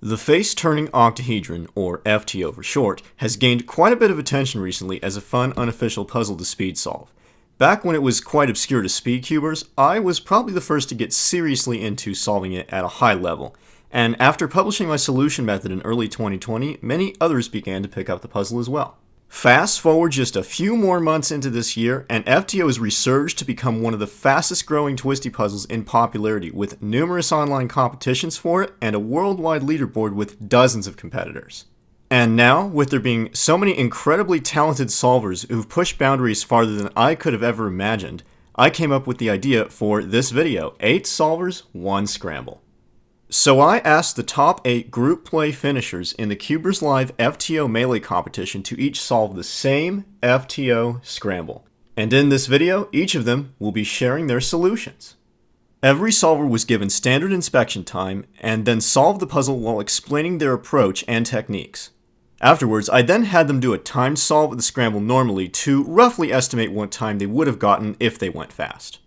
The face-turning octahedron, or FTO for short, has gained quite a bit of attention recently as a fun, unofficial puzzle to speed solve. Back when it was quite obscure to speedcubers, I was probably the first to get seriously into solving it at a high level, and after publishing my solution method in early 2020, many others began to pick up the puzzle as well. Fast forward just a few more months into this year, and FTO has resurged to become one of the fastest growing twisty puzzles in popularity, with numerous online competitions for it and a worldwide leaderboard with dozens of competitors. And now, with there being so many incredibly talented solvers who've pushed boundaries farther than I could have ever imagined, I came up with the idea for this video: 8 solvers, 1 scramble. So I asked the top 8 group play finishers in the Cubers Live FTO Melee competition to each solve the same FTO scramble. And in this video, each of them will be sharing their solutions. Every solver was given standard inspection time and then solved the puzzle while explaining their approach and techniques. Afterwards, I then had them do a timed solve of the scramble normally to roughly estimate what time they would have gotten if they went fast.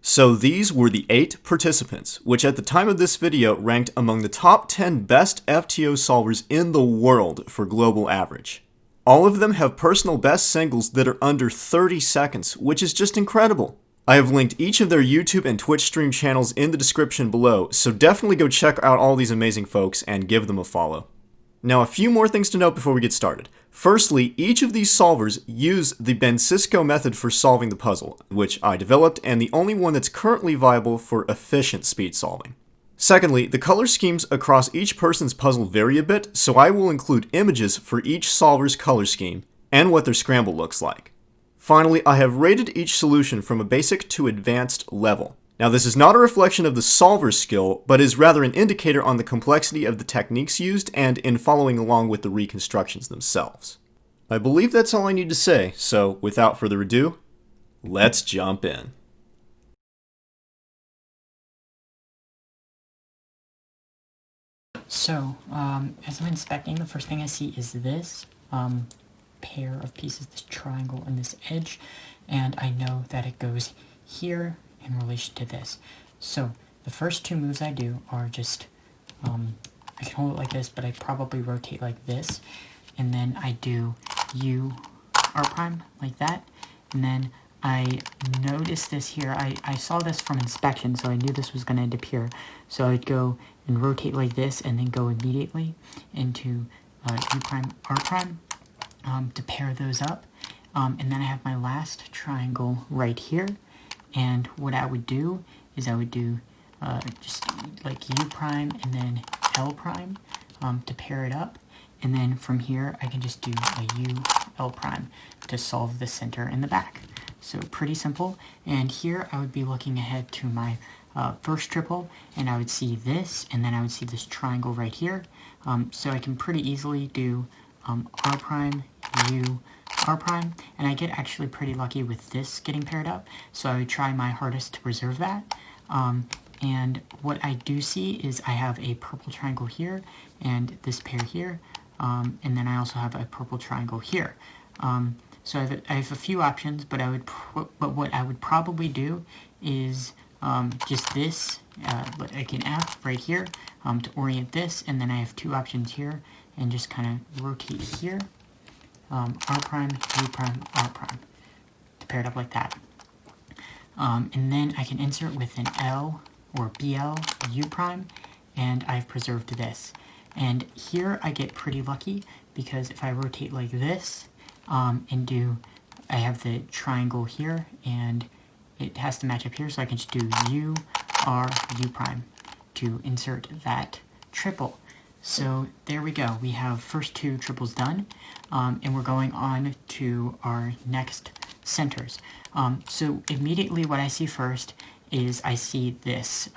So these were the 8 participants, which at the time of this video ranked among the top 10 best FTO solvers in the world for global average. All of them have personal best singles that are under 30 seconds, which is just incredible. I have linked each of their YouTube and Twitch stream channels in the description below, so definitely go check out all these amazing folks and give them a follow. Now, a few more things to note before we get started. Firstly, each of these solvers use the benpuzzles method for solving the puzzle, which I developed and the only one that's currently viable for efficient speed solving. Secondly, the color schemes across each person's puzzle vary a bit, so I will include images for each solver's color scheme and what their scramble looks like. Finally, I have rated each solution from a basic to advanced level. Now, this is not a reflection of the solver's skill, but is rather an indicator on the complexity of the techniques used and in following along with the reconstructions themselves. I believe that's all I need to say, so without further ado, let's jump in. So, as I'm inspecting, the first thing I see is this pair of pieces, this triangle and this edge, and I know that it goes here in relation to this. So the first 2 moves I do are just, I can hold it like this, but I probably rotate like this, and then I do U R prime like that, and then I noticed this here. I saw this from inspection, so I knew this was going to end up here. So I'd go and rotate like this, and then go immediately into U prime R prime to pair those up, and then I have my last triangle right here. And what I would do is I would do just like U prime and then L prime to pair it up. And then from here, I can just do a U, L prime to solve the center and the back. So pretty simple. And here I would be looking ahead to my first triple, and I would see this, and then I would see this triangle right here. So I can pretty easily do R prime, U, R prime, and I get actually pretty lucky with this getting paired up, so I would try my hardest to preserve that. And what I do see is I have a purple triangle here, and this pair here, and then I also have a purple triangle here. So I have a few options, but what I would probably do is just this, like an F right here, to orient this, and then I have 2 options here, and just kind of rotate here. R prime, U prime, R prime, to pair it up like that. And then I can insert with an L or BL, U prime, and I've preserved this. And here I get pretty lucky, because if I rotate like this, and I have the triangle here, and it has to match up here, so I can just do U, R, U prime to insert that triple. So there we go. We have first 2 triples done, and we're going on to our next centers. So immediately what I see first is I see this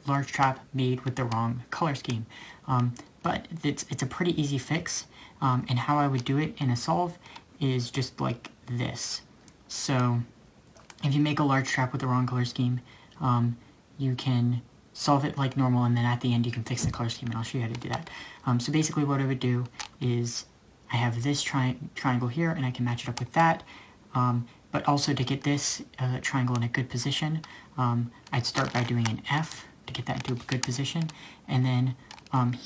large trap made with the wrong color scheme. But it's a pretty easy fix, and how I would do it in a solve is just like this. So if you make a large trap with the wrong color scheme, you can solve it like normal, and then at the end you can fix the color scheme, and I'll show you how to do that. So basically what I would do is I have this triangle here, and I can match it up with that, but also to get this triangle in a good position, I'd start by doing an F to get that into a good position. And then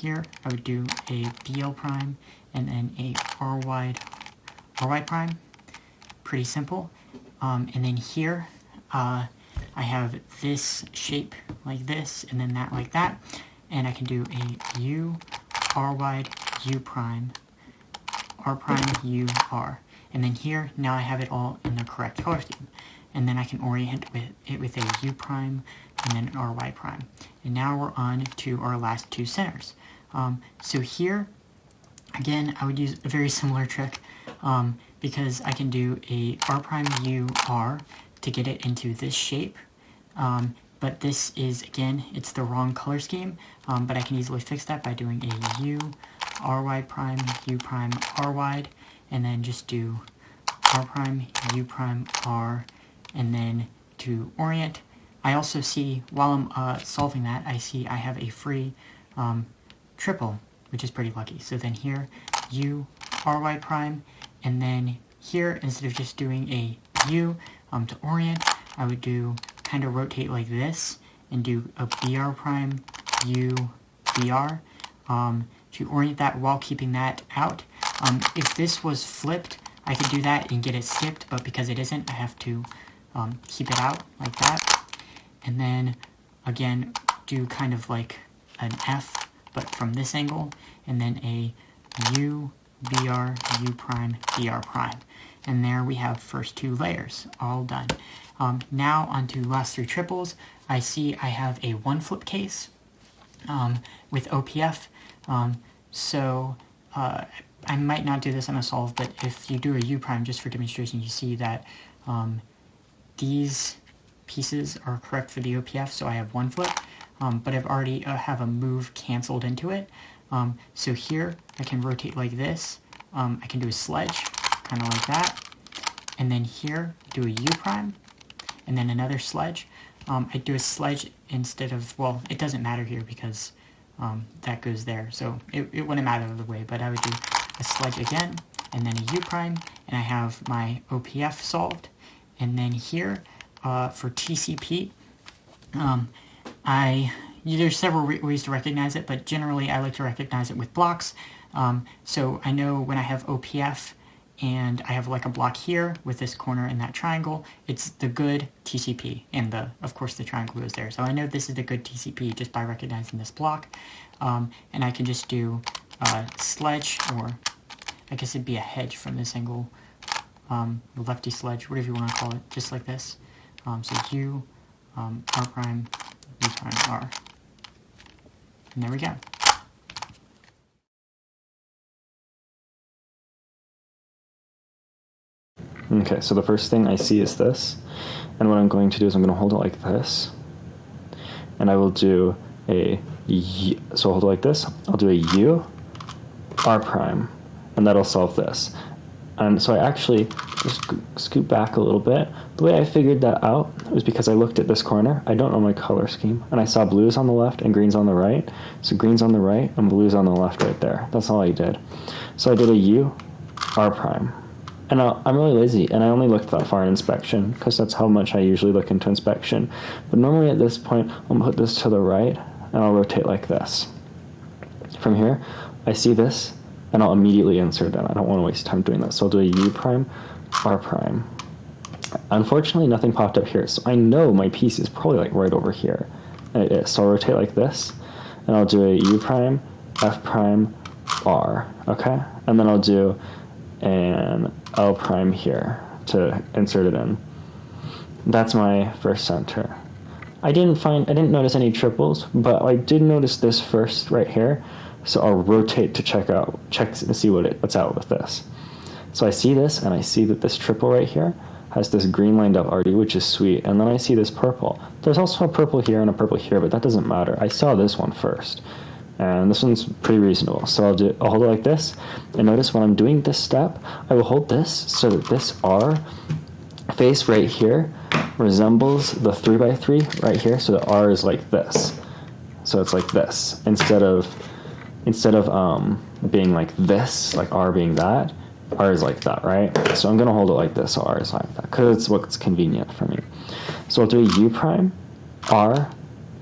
here I would do a BL prime and then a RY prime. Pretty simple. And then here I have this shape like this, and then that like that. And I can do a U, R wide, U prime, R prime, U, R. And then here, now I have it all in the correct color scheme. And then I can orient it with a U prime and then an RY prime. And now we're on to our last two centers. So here, again, I would use a very similar trick because I can do a R prime U R to get it into this shape. But this is, again, it's the wrong color scheme, but I can easily fix that by doing a U, RY prime, U prime, R wide, and then just do R prime, U prime, R, and then to orient. I also see, while I'm solving that, I see I have a free triple, which is pretty lucky. So then here, U, RY prime, and then here, instead of just doing a U to orient, I would do kind of rotate like this and do a BR prime, U, BR to orient that while keeping that out. If this was flipped, I could do that and get it skipped, but because it isn't, I have to keep it out like that. And then, again, do kind of like an F, but from this angle, and then a U, BR, U prime, BR prime. And there we have first two layers, all done. Now onto last three triples. I see I have a one flip case with OPF. So I might not do this on a solve, but if you do a U prime just for demonstration, you see that these pieces are correct for the OPF, so I have one flip, but I've already have a move canceled into it. So here I can rotate like this. I can do a sledge, kind of like that. And then here, do a U prime, and then another sledge. I do a sledge instead of, well, it doesn't matter here because that goes there, so it wouldn't matter either way, but I would do a sledge again, and then a U prime, and I have my OPF solved. And then here, for TCP, there's several ways to recognize it, but generally I like to recognize it with blocks. So I know when I have OPF, and I have like a block here with this corner and that triangle, it's the good TCP, and of course the triangle goes there. So I know this is the good TCP just by recognizing this block, and I can just do sledge, or I guess it'd be a hedge from this angle, lefty sledge, whatever you want to call it, just like this. So U, R prime, U prime, R, and there we go. Okay, so the first thing I see is this, and what I'm going to do is I'm going to hold it like this, and I will do so I'll hold it like this, I'll do a U, R prime, and that'll solve this. And so I actually just scoot back a little bit. The way I figured that out was because I looked at this corner, I don't know my color scheme, and I saw blues on the left and greens on the right, so greens on the right and blues on the left right there. That's all I did. So I did a U, R prime. And I'm really lazy, and I only looked that far in inspection, because that's how much I usually look into inspection. But normally at this point, I'll put this to the right, and I'll rotate like this. From here, I see this, and I'll immediately insert it. I don't want to waste time doing that. So I'll do a U prime, R prime. Unfortunately, nothing popped up here, so I know my piece is probably like right over here. And it is. So I'll rotate like this, and I'll do a U prime, F prime, R, okay? And then I'll do an L prime here to insert it in. That's my first center. I didn't notice any triples, but I did notice this first right here, so I'll rotate to check and see what's out with this. So I see this, and I see that this triple right here has this green lined up already, which is sweet, and then I see this purple. There's also a purple here and a purple here, but that doesn't matter. I saw this one first, and this one's pretty reasonable. So I'll hold it like this, and notice when I'm doing this step, I will hold this so that this R face right here resembles the 3x3 right here, so the R is like this. So it's like this, instead of being like this, like R being that, R is like that, right? So I'm gonna hold it like this, so R is like that, because it's what's convenient for me. So I'll do a U prime, R,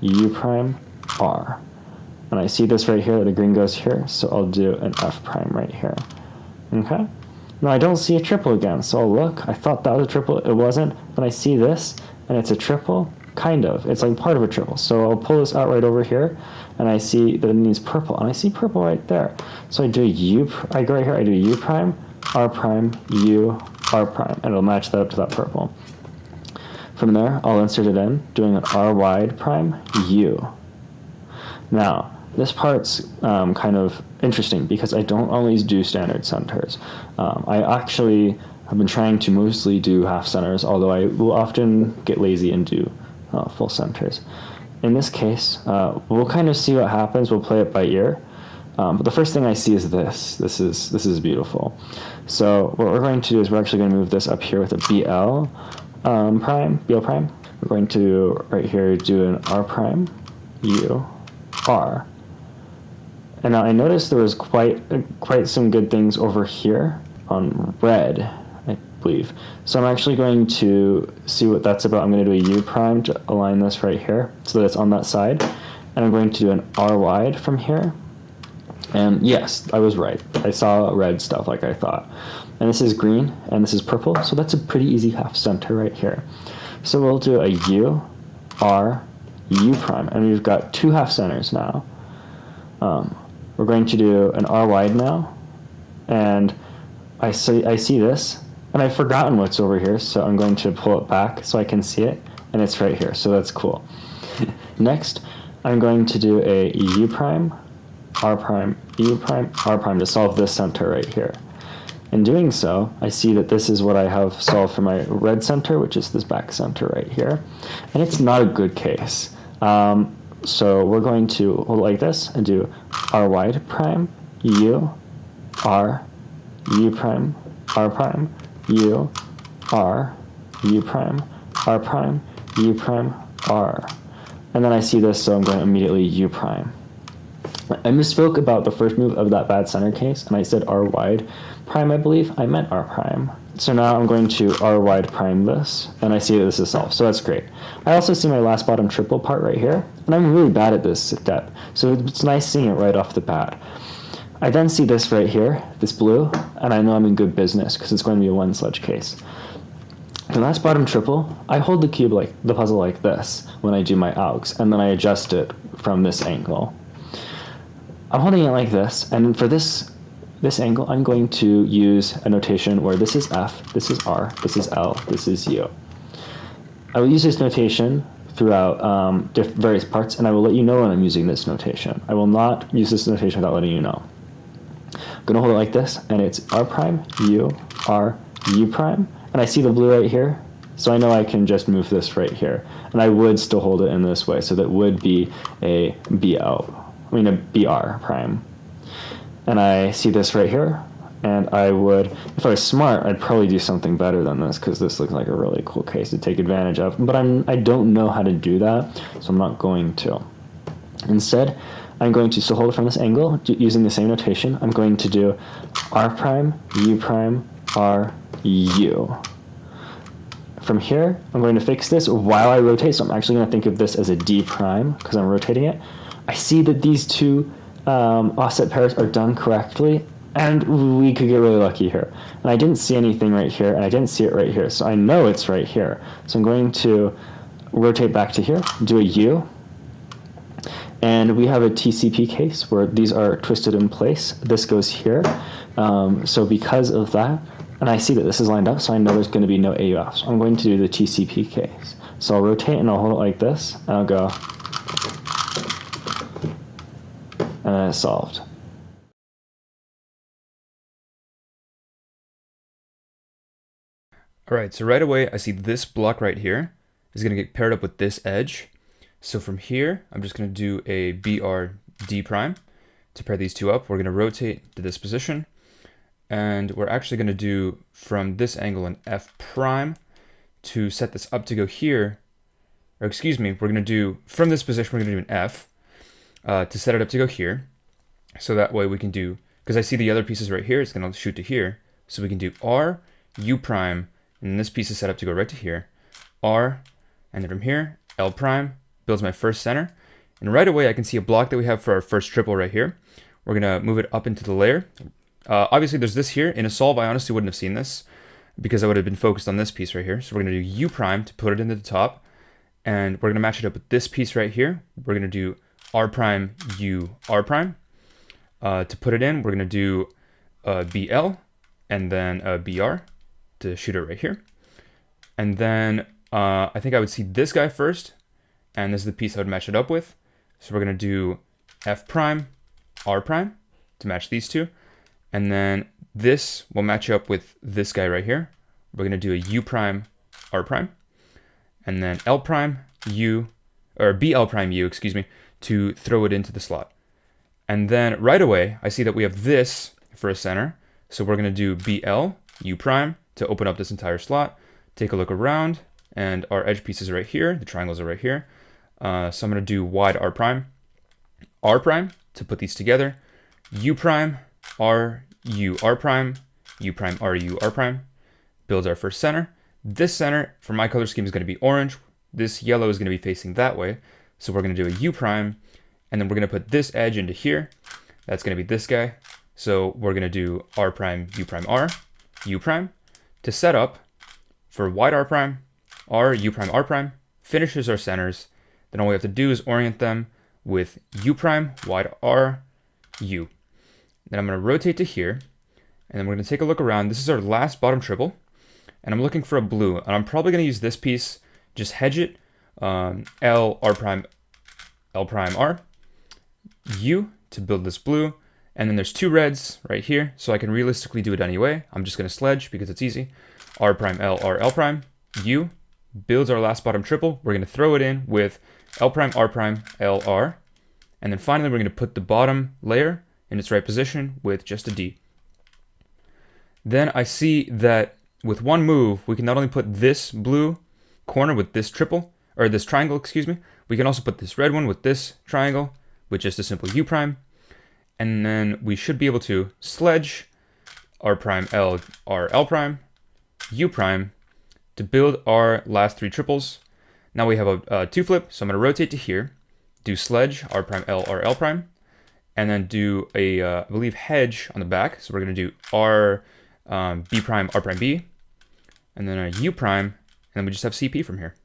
U prime, R. And I see this right here, the green goes here, so I'll do an F prime right here. Okay? Now I don't see a triple again, so I'll look. I thought that was a triple, it wasn't. Then I see this, and it's a triple, kind of. It's like part of a triple. So I'll pull this out right over here, and I see that it needs purple, and I see purple right there. So I do I go right here, I do U prime, R prime, U, R prime, and it'll match that up to that purple. From there, I'll insert it in, doing an R wide prime, U. Now, this part's kind of interesting because I don't always do standard centers. I actually have been trying to mostly do half centers, although I will often get lazy and do full centers. In this case, we'll kind of see what happens. We'll play it by ear. But the first thing I see is this. This is beautiful. So what we're going to do is we're actually going to move this up here with a BL prime. We're going to right here do an R prime, U, R. And now I noticed there was quite some good things over here on red, I believe. So I'm actually going to see what that's about. I'm going to do a U prime to align this right here so that it's on that side. And I'm going to do an R wide from here. And yes, I was right. I saw red stuff like I thought. And this is green and this is purple, so that's a pretty easy half center right here. So we'll do a U, R, U prime, and we've got two half centers now. We're going to do an R wide now, and I see this, and I've forgotten what's over here, so I'm going to pull it back so I can see it, and it's right here, so that's cool. Next, I'm going to do a U prime, R prime, U prime, R prime to solve this center right here. In doing so, I see that this is what I have solved for my red center, which is this back center right here, and it's not a good case. So we're going to hold it like this and do R wide prime, U, R, U prime, R prime, U, R, U prime, R prime, U prime, R. And then I see this, so I'm going to immediately U prime. I misspoke about the first move of that bad center case, and I said R wide prime, I believe. I meant R prime. So now I'm going to R wide prime this, and I see that this is solved, so that's great. I also see my last bottom triple part right here, and I'm really bad at this step, so it's nice seeing it right off the bat. I then see this right here, this blue, and I know I'm in good business because it's going to be a one sledge case. The last bottom triple, I hold the cube like the puzzle like this when I do my AUX, and then I adjust it from this angle. I'm holding it like this, and for this angle, I'm going to use a notation where this is F, this is R, this is L, this is U. I will use this notation throughout various parts, and I will let you know when I'm using this notation. I will not use this notation without letting you know. I'm going to hold it like this, and it's R prime, U, R, U prime, and I see the blue right here, so I know I can just move this right here. And I would still hold it in this way, so that would be a BR prime. And I see this right here, and I would, if I was smart, I'd probably do something better than this, because this looks like a really cool case to take advantage of. But I don't know how to do that, so I'm not going to. Instead, I'm going to still hold it from this angle, using the same notation. I'm going to do R prime, U prime, R, U. From here, I'm going to fix this while I rotate, so I'm actually going to think of this as a D prime, because I'm rotating it. I see that these two offset pairs are done correctly, and we could get really lucky here. And I didn't see anything right here, and I didn't see it right here, so I know it's right here. So I'm going to rotate back to here, do a U, and we have a TCP case where these are twisted in place. This goes here, so because of that, and I see that this is lined up, so I know there's going to be no AUF. So I'm going to do the TCP case. So I'll rotate and I'll hold it like this, and I'll go, and then it's solved. All right, so right away I see this block right here is going to get paired up with this edge. So from here, I'm just going to do a BR D prime to pair these two up. We're going to rotate to this position, and we're actually going to do from this angle an F prime to set this up to go here. Or excuse me, we're going to do from this position, we're going to do an F to set it up to go here. So that way we can do, because I see the other pieces right here, it's going to shoot to here. So we can do R, U prime, and this piece is set up to go right to here, R, and then from here, L prime, builds my first center. And right away, I can see a block that we have for our first triple right here. We're gonna move it up into the layer. Obviously, there's this here. In a solve, I honestly wouldn't have seen this because I would have been focused on this piece right here. So we're gonna do U prime to put it into the top. And we're gonna match it up with this piece right here. We're gonna do R prime, U, R prime. To put it in, we're gonna do BL and then BR to shoot it right here. And then I think I would see this guy first, and this is the piece I would match it up with. So we're gonna do F prime, R prime to match these two. And then this will match up with this guy right here. We're gonna do a U prime, R prime, and then L prime, U, or BL prime U, excuse me, to throw it into the slot. And then right away, I see that we have this for a center. So we're gonna do BL, U prime to open up this entire slot. Take a look around, and our edge pieces are right here. The triangles are right here. So I'm gonna do wide R prime to put these together. U prime, R, U, R prime, U prime, R, U, R prime. Builds our first center. This center, for my color scheme, is gonna be orange. This yellow is gonna be facing that way. So we're gonna do a U prime, and then we're gonna put this edge into here. That's gonna be this guy. So we're gonna do R prime, U prime, R, U prime to set up for wide R prime, R, U prime, R prime, finishes our centers. Then all we have to do is orient them with U prime, wide R, U. Then I'm gonna rotate to here, and then we're gonna take a look around. This is our last bottom triple, and I'm looking for a blue, and I'm probably gonna use this piece, just hedge it, L, R prime, L prime, R, U to build this blue. And then there's two reds right here, so I can realistically do it anyway. I'm just gonna sledge because it's easy. R prime, L, R, L prime, U builds our last bottom triple. We're gonna throw it in with L prime, R prime, L, R. And then finally, we're gonna put the bottom layer in its right position with just a D. Then I see that with one move, we can not only put this blue corner with this triple, or this triangle, excuse me, we can also put this red one with this triangle with just a simple U prime. And then we should be able to sledge R prime, L, R, L prime, U prime to build our last three triples. Now we have a two flip, so I'm gonna rotate to here, do sledge, R prime, L, R, L prime, and then do a, I believe, hedge on the back. So we're gonna do R, B prime, R prime, B, and then a U prime, and then we just have CP from here.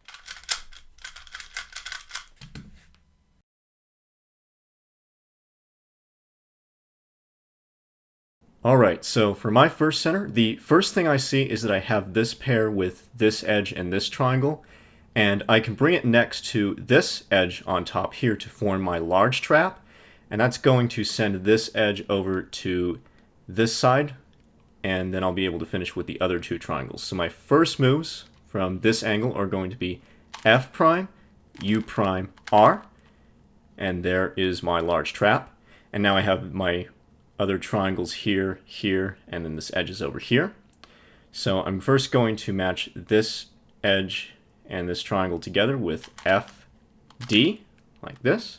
Alright, so for my first center, the first thing I see is that I have this pair with this edge and this triangle, and I can bring it next to this edge on top here to form my large trap, and that's going to send this edge over to this side, and then I'll be able to finish with the other two triangles. So my first moves from this angle are going to be F prime, U prime, R, and there is my large trap, and now I have my other triangles here, here, and then this edge is over here. So I'm first going to match this edge and this triangle together with F, D, like this.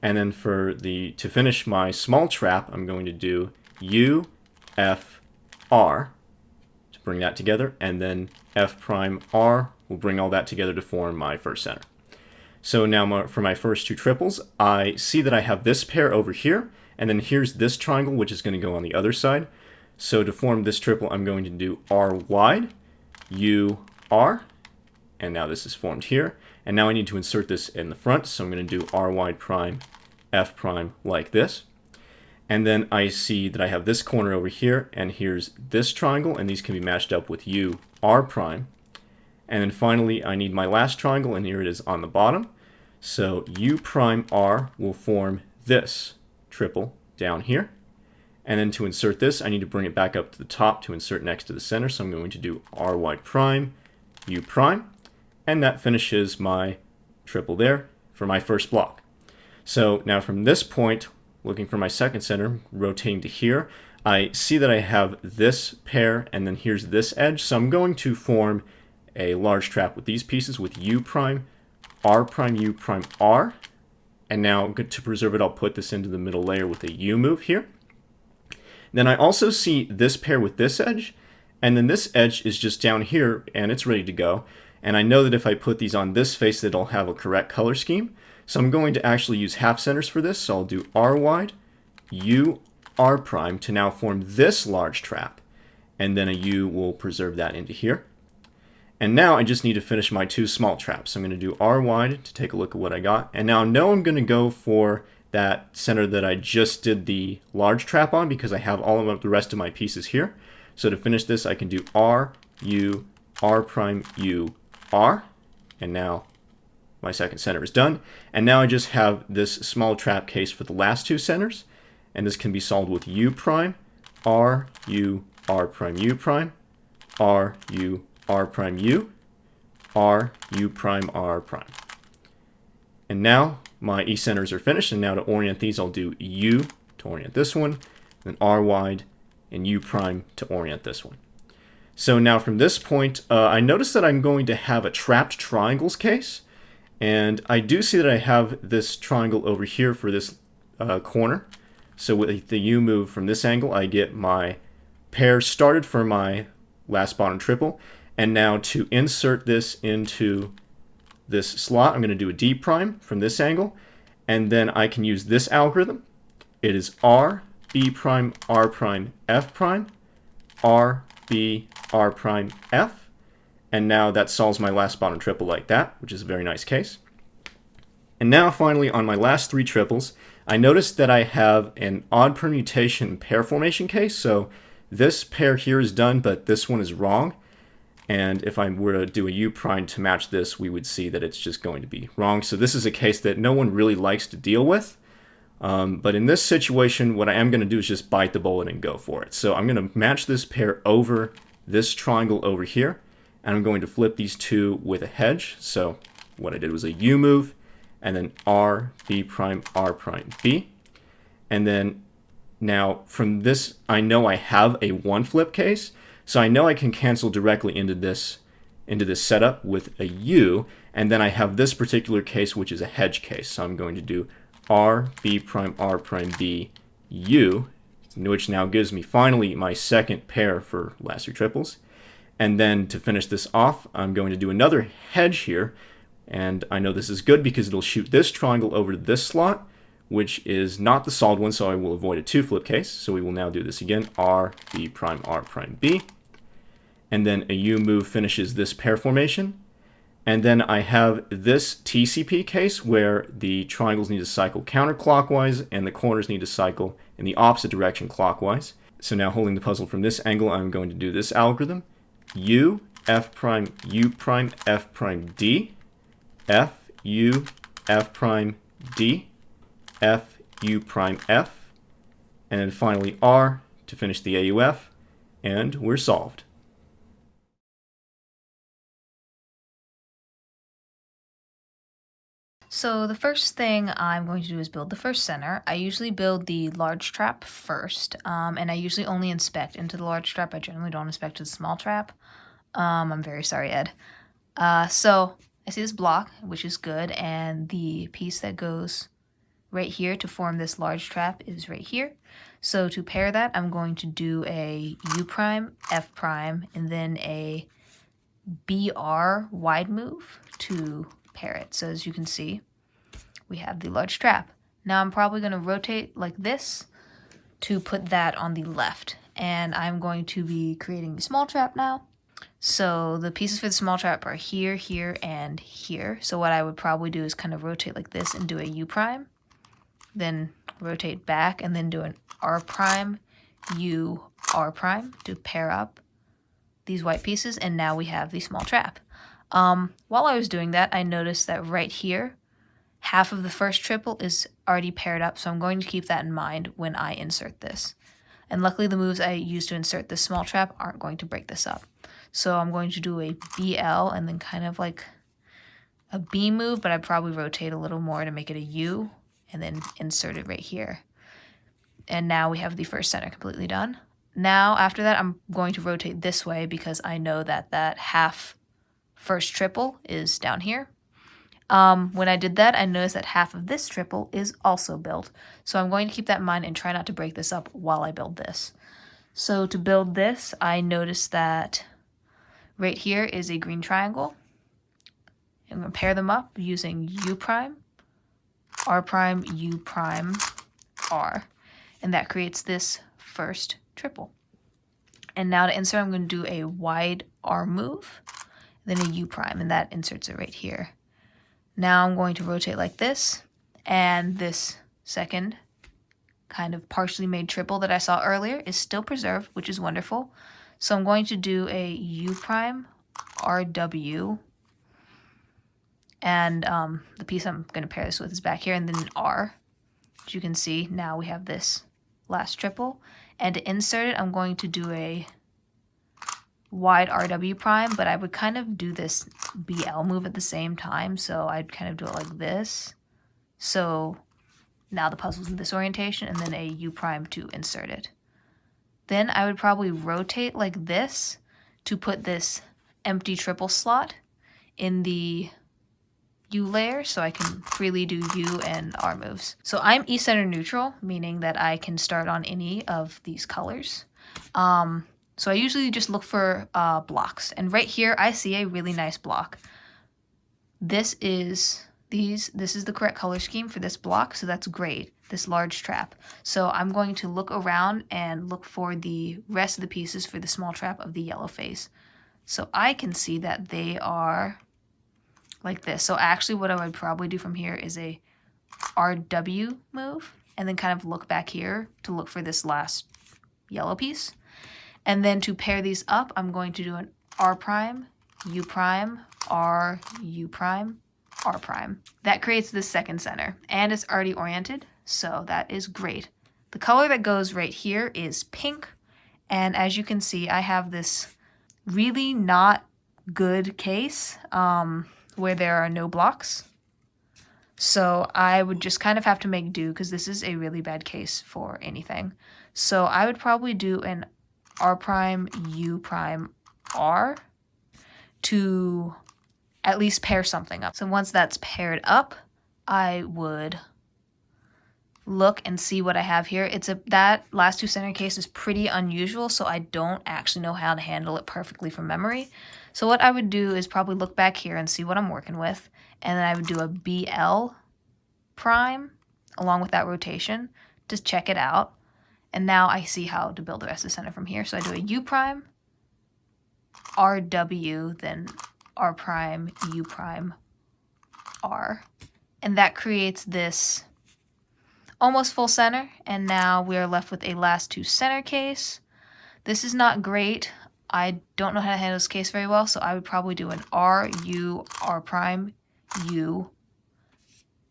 And then to finish my small trap, I'm going to do U, F, R to bring that together, and then F prime, R will bring all that together to form my first center. So now for my first two triples, I see that I have this pair over here, and then here's this triangle, which is going to go on the other side. So to form this triple, I'm going to do R wide, U, R, and now this is formed here. And now I need to insert this in the front, so I'm going to do R wide prime, F prime, like this. And then I see that I have this corner over here, and here's this triangle, and these can be matched up with U, R prime. And then finally, I need my last triangle, and here it is on the bottom. So U prime R will form this triple down here, and then to insert this I need to bring it back up to the top to insert next to the center, so I'm going to do R wide prime, U prime, and that finishes my triple there for my first block. So now from this point, looking for my second center, rotating to here, I see that I have this pair and then here's this edge, so I'm going to form a large trap with these pieces with U prime, U prime, R. And now, to preserve it, I'll put this into the middle layer with a U move here. Then I also see this pair with this edge, and then this edge is just down here, and it's ready to go. And I know that if I put these on this face, that it'll have a correct color scheme. So I'm going to actually use half centers for this. So I'll do R wide, U, R prime to now form this large trap. And then a U will preserve that into here. And now I just need to finish my 2 small traps. So I'm going to do R wide to take a look at what I got. And now I know I'm going to go for that center that I just did the large trap on because I have all of the rest of my pieces here. So to finish this, I can do R, U, R prime, U, R. And now my second center is done. And now I just have this small trap case for the last 2 centers. And this can be solved with U prime, R, U, R prime, U prime, R, U, R prime, U, R, U prime, R prime. And now my E centers are finished. And now to orient these, I'll do U to orient this one, then R wide, and U prime to orient this one. So now from this point, I notice that I'm going to have a trapped triangles case. And I do see that I have this triangle over here for this corner. So with the U move from this angle, I get my pair started for my last bottom triple. And now to insert this into this slot, I'm going to do a D prime from this angle. And then I can use this algorithm. It is R, B prime, R prime, F prime, R, B, R prime, F. And now that solves my last bottom triple like that, which is a very nice case. And now finally on my last 3 triples, I noticed that I have an odd permutation pair formation case. So this pair here is done, but this one is wrong. And if I were to do a U prime to match this, we would see that it's just going to be wrong. So this is a case that no one really likes to deal with. But in this situation, what I am going to do is just bite the bullet and go for it. So I'm going to match this pair over this triangle over here. And I'm going to flip these 2 with a hedge. So what I did was a U move, and then R, B prime, R prime, B. And then now from this, I know I have a 1 flip case. So I know I can cancel directly into this setup with a U. And then I have this particular case, which is a hedge case. So I'm going to do R, B prime, R prime, B, U, which now gives me finally my second pair for last 3 triples. And then to finish this off, I'm going to do another hedge here. And I know this is good because it'll shoot this triangle over to this slot, which is not the solid one, so I will avoid a 2 flip case. So we will now do this again, R, B prime, R prime, B. And then a U move finishes this pair formation. And then I have this TCP case where the triangles need to cycle counterclockwise and the corners need to cycle in the opposite direction clockwise. So now holding the puzzle from this angle, I'm going to do this algorithm. U, F prime, U prime, F prime, D. F, U, F prime, D. F, U prime, F. And then finally R to finish the AUF. And we're solved. So the first thing I'm going to do is build the first center. I usually build the large trap first, and I usually only inspect into the large trap. I generally don't inspect to the small trap. I'm very sorry, Ed. So I see this block, which is good, and the piece that goes right here to form this large trap is right here. So to pair that, I'm going to do a U prime, F prime, and then a BR wide move to pair it. So as you can see, we have the large trap. Now I'm probably going to rotate like this to put that on the left. And I'm going to be creating the small trap now. So the pieces for the small trap are here, here, and here. So what I would probably do is kind of rotate like this and do a U prime. Then rotate back and then do an R prime, U, R prime to pair up these white pieces. And now we have the small trap. While I was doing that, I noticed that right here, half of the first triple is already paired up, so I'm going to keep that in mind when I insert this. And luckily the moves I use to insert this small trap aren't going to break this up. So I'm going to do a BL and then kind of like a B move, but I'd probably rotate a little more to make it a U and then insert it right here. And now we have the first center completely done. Now after that, I'm going to rotate this way because I know that that half first triple is down here. When I did that, I noticed that half of this triple is also built. So I'm going to keep that in mind and try not to break this up while I build this. So to build this, I noticed that right here is a green triangle. I'm going to pair them up using U prime, R prime, U prime, R. And that creates this first triple. And now to insert, I'm going to do a wide R move, then a U prime, and that inserts it right here. Now I'm going to rotate like this, and this second kind of partially made triple that I saw earlier is still preserved, which is wonderful. So I'm going to do a U prime, RW, and the piece I'm going to pair this with is back here, and then an R. As you can see, now we have this last triple. And to insert it, I'm going to do a wide RW prime, but I would kind of do this BL move at the same time. So I'd kind of do it like this. So now the puzzle's in this orientation, and then a U prime to insert it. Then I would probably rotate like this to put this empty triple slot in the U layer, so I can freely do U and R moves. So I'm E center neutral, meaning that I can start on any of these colors. So I usually just look for blocks, and right here I see a really nice block. This is the correct color scheme for this block, so that's great, this large trap. So I'm going to look around and look for the rest of the pieces for the small trap of the yellow face. So I can see that they are like this. So actually what I would probably do from here is a RW move, and then kind of look back here to look for this last yellow piece. And then to pair these up, I'm going to do an R prime, U prime, R, U prime, R prime. That creates this second center, and it's already oriented, so that is great. The color that goes right here is pink, and as you can see, I have this really not good case where there are no blocks. So I would just kind of have to make do, because this is a really bad case for anything. So I would probably do an R prime, U prime, R to at least pair something up. So once that's paired up, I would look and see what I have here. That last two center case is pretty unusual, so I don't actually know how to handle it perfectly from memory. So what I would do is probably look back here and see what I'm working with, and then I would do a BL prime along with that rotation to check it out. And now I see how to build the rest of the center from here. So I do a U prime, RW, then R prime, U prime, R. And that creates this almost full center. And now we are left with a last two center case. This is not great. I don't know how to handle this case very well, so I would probably do an R, U, R prime, U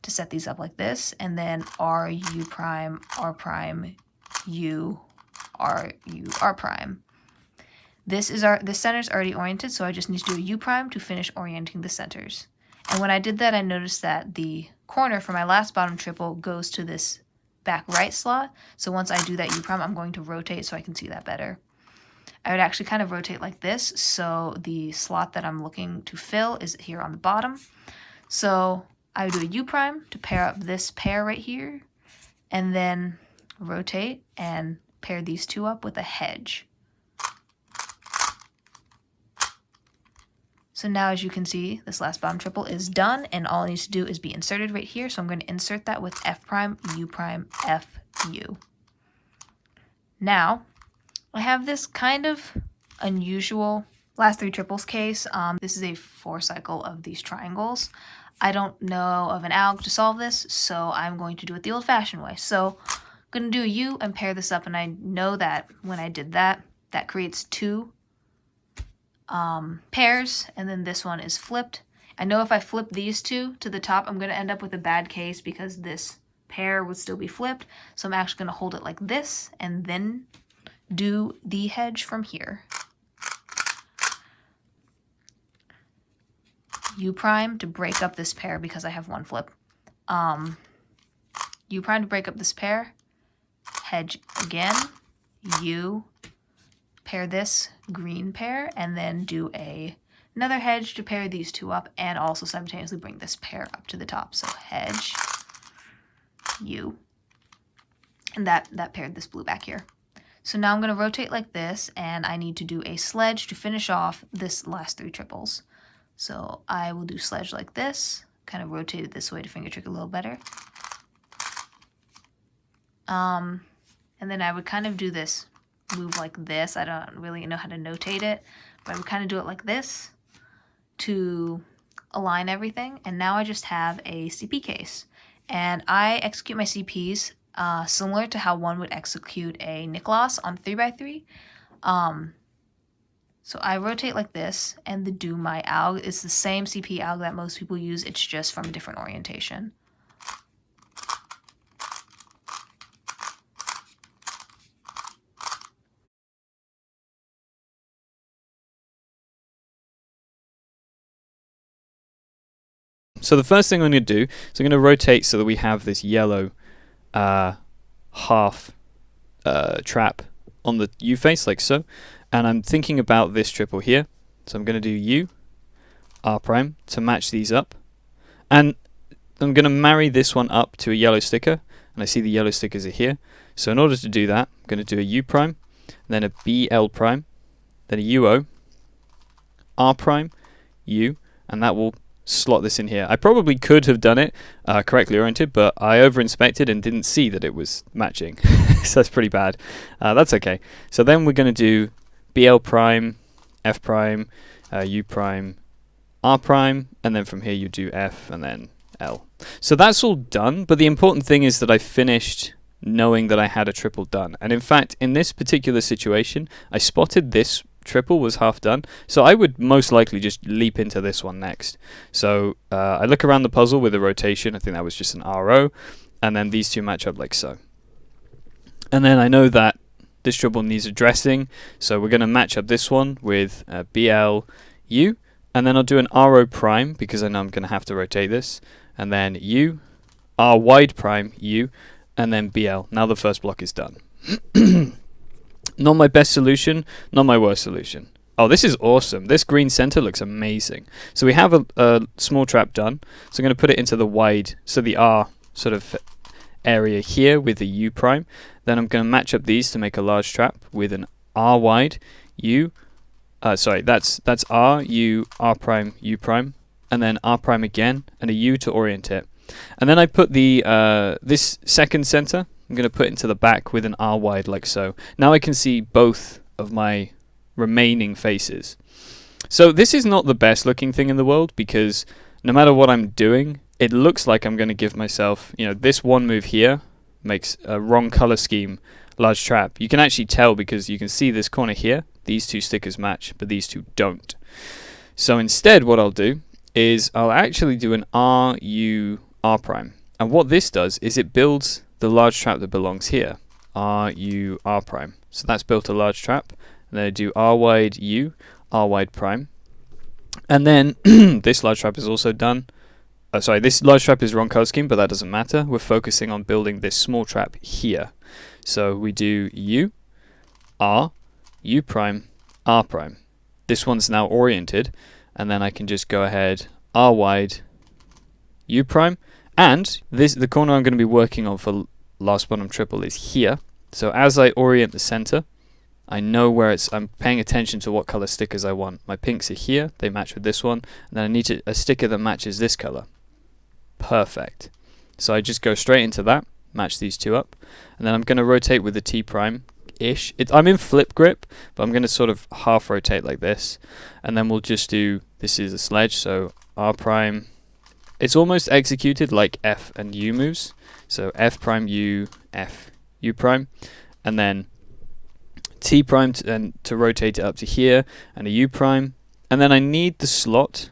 to set these up like this, and then R, U prime, U, R, U, R prime. This center is already oriented, so I just need to do a U prime to finish orienting the centers. And when I did that, I noticed that the corner for my last bottom triple goes to this back right slot. So once I do that U prime, I'm going to rotate so I can see that better. I would actually kind of rotate like this, so the slot that I'm looking to fill is here on the bottom. So I would do a U prime to pair up this pair right here, and then rotate and pair these two up with a hedge. So now, as you can see, this last bottom triple is done, and all it needs to do is be inserted right here. So I'm going to insert that with F prime, U prime, F, U. Now, I have this kind of unusual last three triples case. This is a 4 cycle of these triangles. I don't know of an alg to solve this, so I'm going to do it the old-fashioned way. So I'm going to do a U and pair this up, and I know that when I did that, that creates 2 pairs, and then this one is flipped. I know if I flip these two to the top, I'm going to end up with a bad case because this pair would still be flipped. So I'm actually going to hold it like this and then do the hedge from here. U prime to break up this pair because I have one flip. U prime to break up this pair. Hedge again. U. Pair this green pair, and then do another hedge to pair these two up, and also simultaneously bring this pair up to the top. So hedge, U, and that paired this blue back here. So now I'm going to rotate like this, and I need to do a sledge to finish off this last 3 triples. So I will do sledge like this, kind of rotate it this way to finger trick a little better. And then I would kind of do this move like this. I don't really know how to notate it, but I would kind of do it like this to align everything. And now I just have a CP case. And I execute my CPs similar to how one would execute a Nicholas on 3x3. So I rotate like this, and do my alg is the same CP alg that most people use, it's just from a different orientation. So the first thing I'm going to do is I'm going to rotate so that we have this yellow half trap on the U face like so. And I'm thinking about this triple here. So I'm going to do U, R prime to match these up. And I'm going to marry this one up to a yellow sticker. And I see the yellow stickers are here. So in order to do that, I'm going to do a U prime, then a BL prime, then a UO, R prime, U, and that will slot this in here. I probably could have done it correctly oriented, but I over-inspected and didn't see that it was matching. So that's pretty bad. That's okay. So then we're going to do BL prime, F prime, U prime, R prime, and then from here you do F and then L. So that's all done, but the important thing is that I finished knowing that I had a triple done. And in fact, in this particular situation, I spotted this triple was half done, so I would most likely just leap into this one next. So I look around the puzzle with a rotation. I think that was just an RO, and then these two match up like so. And then I know that this triple needs addressing, so we're going to match up this one with BL U, and then I'll do an RO prime because I know I'm going to have to rotate this, and then U, R wide prime U, and then BL. Now the first block is done. Not my best solution, not my worst solution. Oh, this is awesome. This green center looks amazing. So we have a small trap done. So I'm going to put it into the wide, so the R sort of area here with the U prime. Then I'm going to match up these to make a large trap with an R wide U. Sorry, that's R, U, R prime, U prime, and then R prime again, and a U to orient it. And then I put the this second center, I'm going to put into the back with an R wide like so. Now I can see both of my remaining faces. So this is not the best looking thing in the world because no matter what I'm doing, it looks like I'm going to give myself, you know, this one move here makes a wrong color scheme large trap. You can actually tell because you can see this corner here, these two stickers match, but these two don't. So instead what I'll do is I'll actually do an R, U, R prime. And what this does is it builds the large trap that belongs here, R, U, R prime. So that's built a large trap. And then I do R wide U, R wide prime. And then this large trap is also done. Sorry, this large trap is wrong color scheme, but that doesn't matter. We're focusing on building this small trap here. So we do U, R, U prime, R prime. This one's now oriented, and then I can just go ahead, R wide, U prime, and the corner I'm going to be working on for last bottom triple is here. So as I orient the center, I know where I'm paying attention to what color stickers I want. My pinks are here, they match with this one, and then I need a sticker that matches this color. Perfect. So I just go straight into that, match these two up, and then I'm going to rotate with the T prime-ish. I'm in flip grip, but I'm going to sort of half rotate like this, and then we'll just do, this is a sledge, so R prime. It's almost executed like F and U moves, so F prime U, F, U prime, and then T prime to rotate it up to here, and a U prime, and then I need the slot.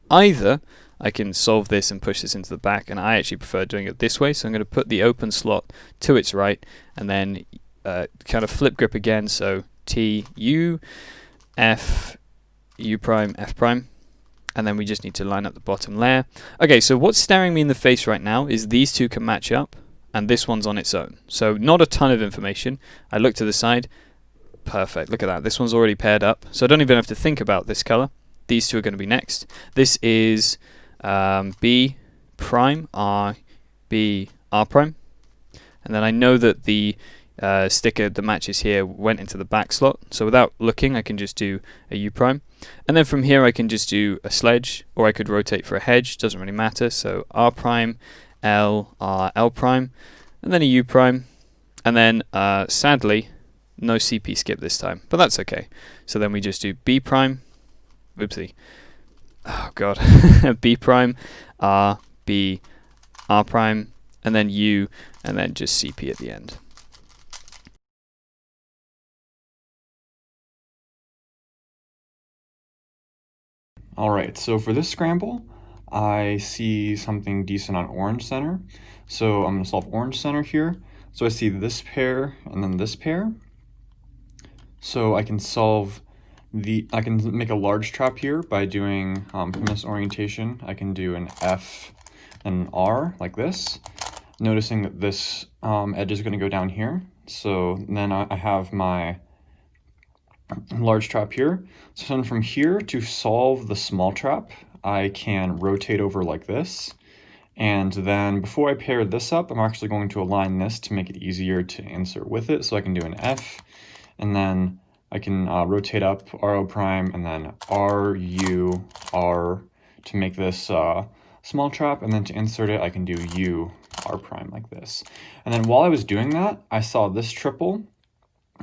Either I can solve this and push this into the back, and I actually prefer doing it this way, so I'm going to put the open slot to its right, and then kind of flip grip again, so T, U, F, U prime, F prime, and then we just need to line up the bottom layer. Okay, so what's staring me in the face right now is these two can match up, and this one's on its own. So not a ton of information. I look to the side. Perfect, look at that. This one's already paired up, so I don't even have to think about this color. These two are going to be next. This is B prime, R, B, R prime. And then I know that the sticker that matches here went into the back slot. So without looking, I can just do a U prime. And then from here, I can just do a sledge, or I could rotate for a hedge, doesn't really matter. So R prime, L, R, L prime, and then a U prime. And then sadly, no CP skip this time, but that's okay. So then we just do B prime, oopsie, oh god, B prime, R, B, R prime, and then U, and then just CP at the end. Alright, so for this scramble, I see something decent on orange center. So I'm going to solve orange center here. So I see this pair and then this pair. So I can I can make a large trap here by doing, from this orientation, I can do an F and an R like this, noticing that this edge is going to go down here. So then I have my large trap here. So then from here, to solve the small trap, I can rotate over like this. And then before I pair this up, I'm actually going to align this to make it easier to insert with it. So I can do an F, and then I can rotate up RO prime, and then RU, R to make this small trap. And then to insert it, I can do U, R prime like this. And then while I was doing that, I saw this triple.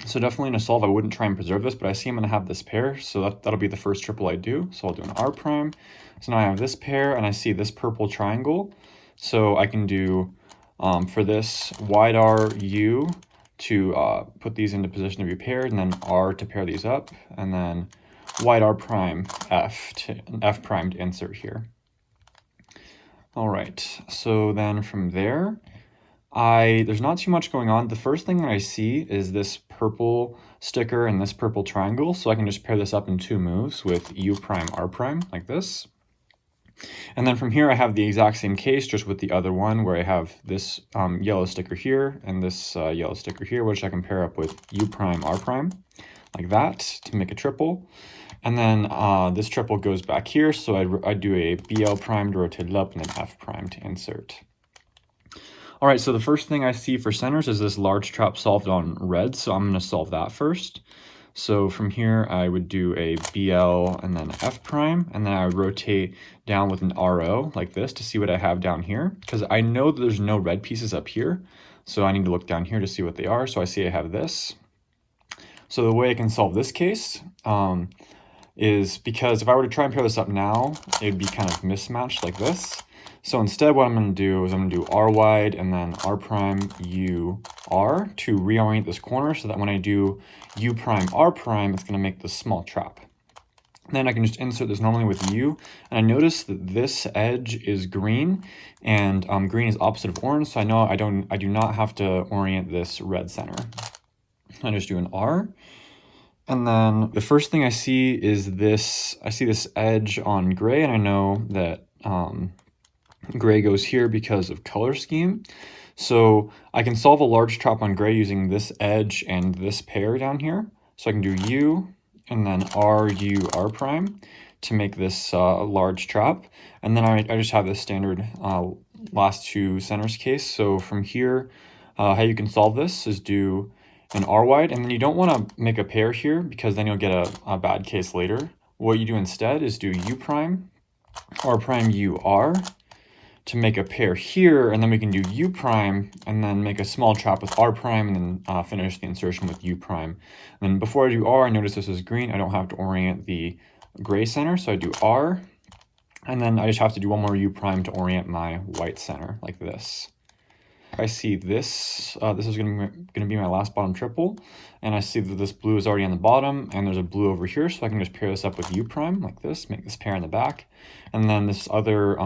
So definitely in a solve, I wouldn't try and preserve this, but I see I'm going to have this pair. So that'll be the first triple I do. So I'll do an R prime. So now I have this pair, and I see this purple triangle. So I can do, for this, wide R, U to put these into position to be paired, and then R to pair these up, and then wide R prime, F prime to insert here. All right, so then from there, there's not too much going on. The first thing that I see is this purple sticker and this purple triangle. So I can just pair this up in 2 moves with U prime, R prime like this. And then from here, I have the exact same case, just with the other one where I have this yellow sticker here and this yellow sticker here, which I can pair up with U prime, R prime like that to make a triple. And then this triple goes back here. So I do a BL prime to rotate it up, and then F prime to insert. All right, so the first thing I see for centers is this large trap solved on red, so I'm going to solve that first. So from here, I would do a BL and then F prime, and then I would rotate down with an RO like this to see what I have down here, because I know that there's no red pieces up here, so I need to look down here to see what they are. So I see I have this. So the way I can solve this case is, because if I were to try and pair this up now, it would be kind of mismatched like this. So instead, what I'm going to do is I'm going to do R wide and then R prime U R to reorient this corner, so that when I do U prime R prime, it's going to make this small trap. Then I can just insert this normally with U, and I notice that this edge is green, and green is opposite of orange, so I know I do not have to orient this red center. I just do an R. And then the first thing I see is this. I see this edge on gray, and I know that gray goes here because of color scheme. So I can solve a large trap on gray using this edge and this pair down here. So I can do U and then R, U, R prime to make this large trap. And then I just have this standard last 2 centers case. So from here, how you can solve this is do an R wide, and then you don't want to make a pair here, because then you'll get a bad case later. What you do instead is do U prime, R prime, U, R to make a pair here, and then we can do U prime and then make a small trap with R prime, and then finish the insertion with U prime. And then before I do R, I notice this is green. I don't have to orient the gray center, so I do R, and then I just have to do one more U prime to orient my white center like this. I see this, this is going to be my last bottom triple, and I see that this blue is already on the bottom, and there's a blue over here, so I can just pair this up with U prime like this, make this pair in the back, and then this other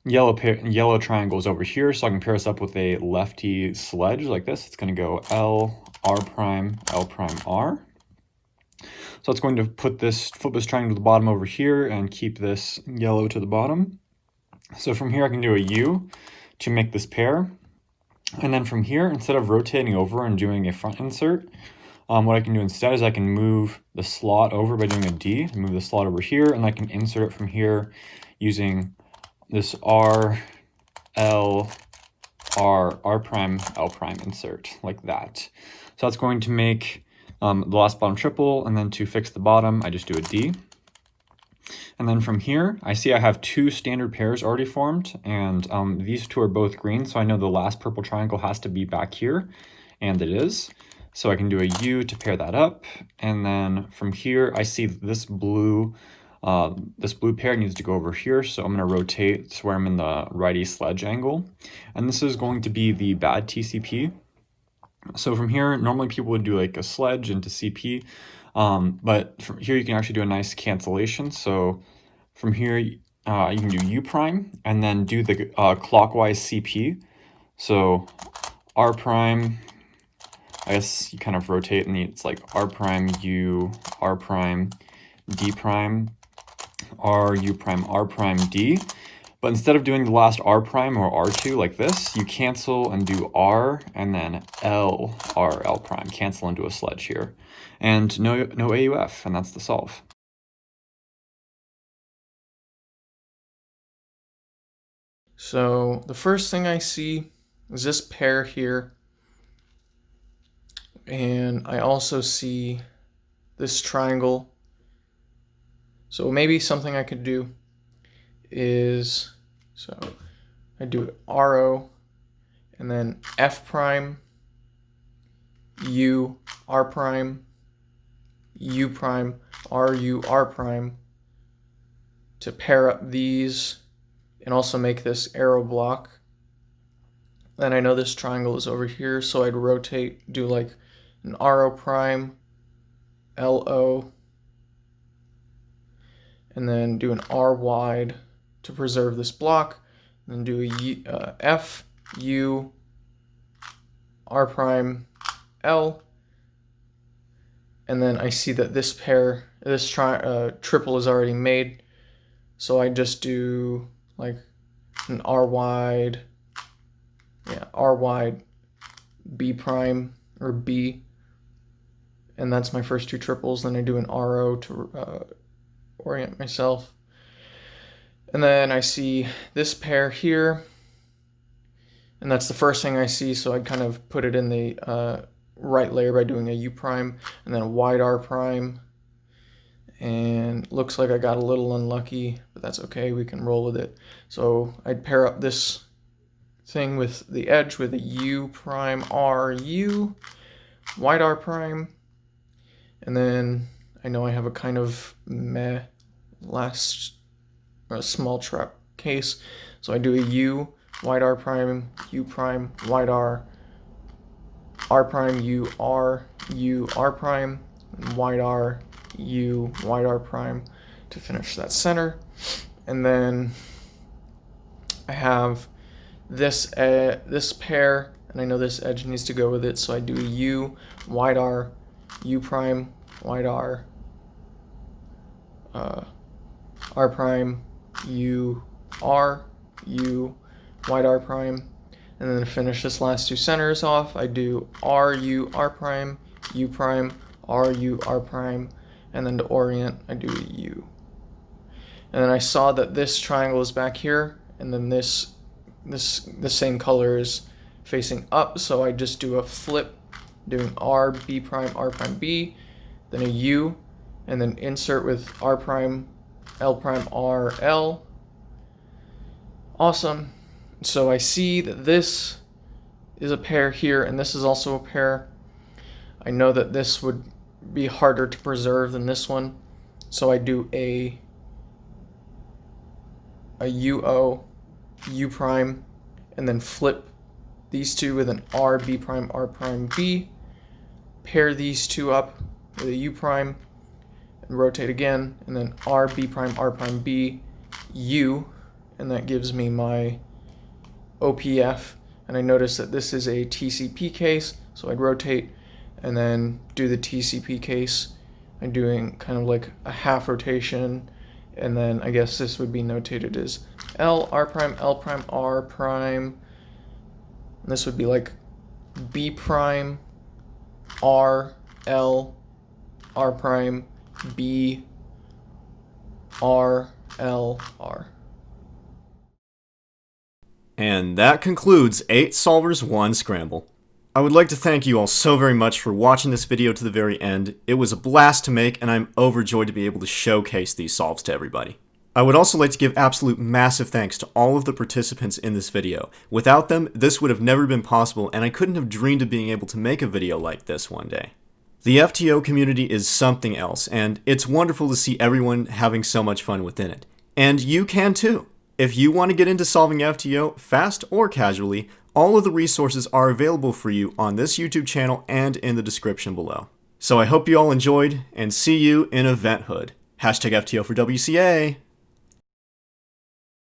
yellow triangle is over here, so I can pair this up with a lefty sledge like this. It's going to go L, R prime, L prime, R. So it's going to flip this triangle to the bottom over here and keep this yellow to the bottom. So from here I can do a U to make this pair, and then from here, instead of rotating over and doing a front insert, what I can do instead is I can move the slot over by doing a D, move the slot over here, and I can insert it from here using this R, L, R prime, L prime insert, like that. So that's going to make the last bottom triple, and then to fix the bottom, I just do a D. And then from here, I see I have two standard pairs already formed, and these two are both green, so I know the last purple triangle has to be back here, and it is. So I can do a U to pair that up, and then from here, I see this blue pair needs to go over here, so I'm going to rotate to where I'm in the righty sledge angle, and this is going to be the bad TCP. So from here, normally people would do like a sledge into CP, but from here you can actually do a nice cancellation. So from here, you can do U prime and then do the clockwise CP. So R prime, I guess you kind of rotate and it's like R prime, U, R prime, D prime, R, U prime, R prime, D. But instead of doing the last R prime or R2 like this, you cancel and do R and then L, R, L prime, cancel into a sledge here. And no AUF, and that's the solve. So the first thing I see is this pair here. And I also see this triangle. So maybe something I could do is, so I do RO and then F prime, U, R prime, U prime, RU, R prime to pair up these and also make this arrow block. Then I know this triangle is over here, so I'd rotate, do like an RO prime, LO, and then do an R wide to preserve this block, and then do a F, U, R prime, L, and then I see that this pair, this triple is already made, so I just do like an R wide, R wide, B prime, or B, and that's my first two triples. Then I do an RO to orient myself. And then I see this pair here, and that's the first thing I see, so I'd kind of put it in the right layer by doing a U prime, and then a wide R prime. And looks like I got a little unlucky, but that's okay, we can roll with it. So I'd pair up this thing with the edge with a U prime R U, wide R prime, and then I know I have a kind of meh last small trap case, so I do a U, wide R prime, U prime, wide R, R prime, U, R prime, and wide R, U, wide R prime to finish that center. And then I have this pair, and I know this edge needs to go with it, so I do a U, wide R, U prime, wide R, R prime, U, R, U, wide R prime, and then to finish this last two centers off, I do R, U, R prime, U prime, R, U, R prime, and then to orient, I do a U. And then I saw that this triangle is back here, and then the same color is facing up, so I just do a flip, doing R, B prime, B, then a U, and then insert with R prime, R, L. Awesome. So I see that this is a pair here, and this is also a pair. I know that this would be harder to preserve than this one, so I do a UO, U prime, and then flip these two with an R, B prime, B, pair these two up with a U prime, and rotate again, and then R, B prime, B, U, and that gives me my OPF. And I notice that this is a TCP case, so I'd rotate and then do the TCP case. I'm doing kind of like a half rotation, and then I guess this would be notated as L, R prime, R prime. And this would be like B prime, R, L, R prime, B, R, L, R. And that concludes 8 Solvers 1 Scramble. I would like to thank you all so very much for watching this video to the very end. It was a blast to make, and I'm overjoyed to be able to showcase these solves to everybody. I would also like to give absolute massive thanks to all of the participants in this video. Without them, this would have never been possible, and I couldn't have dreamed of being able to make a video like this one day. The FTO community is something else, and it's wonderful to see everyone having so much fun within it. And you can too! If you want to get into solving FTO, fast or casually, all of the resources are available for you on this YouTube channel and in the description below. So I hope you all enjoyed, and see you in Eventhood. #FTO for WCA!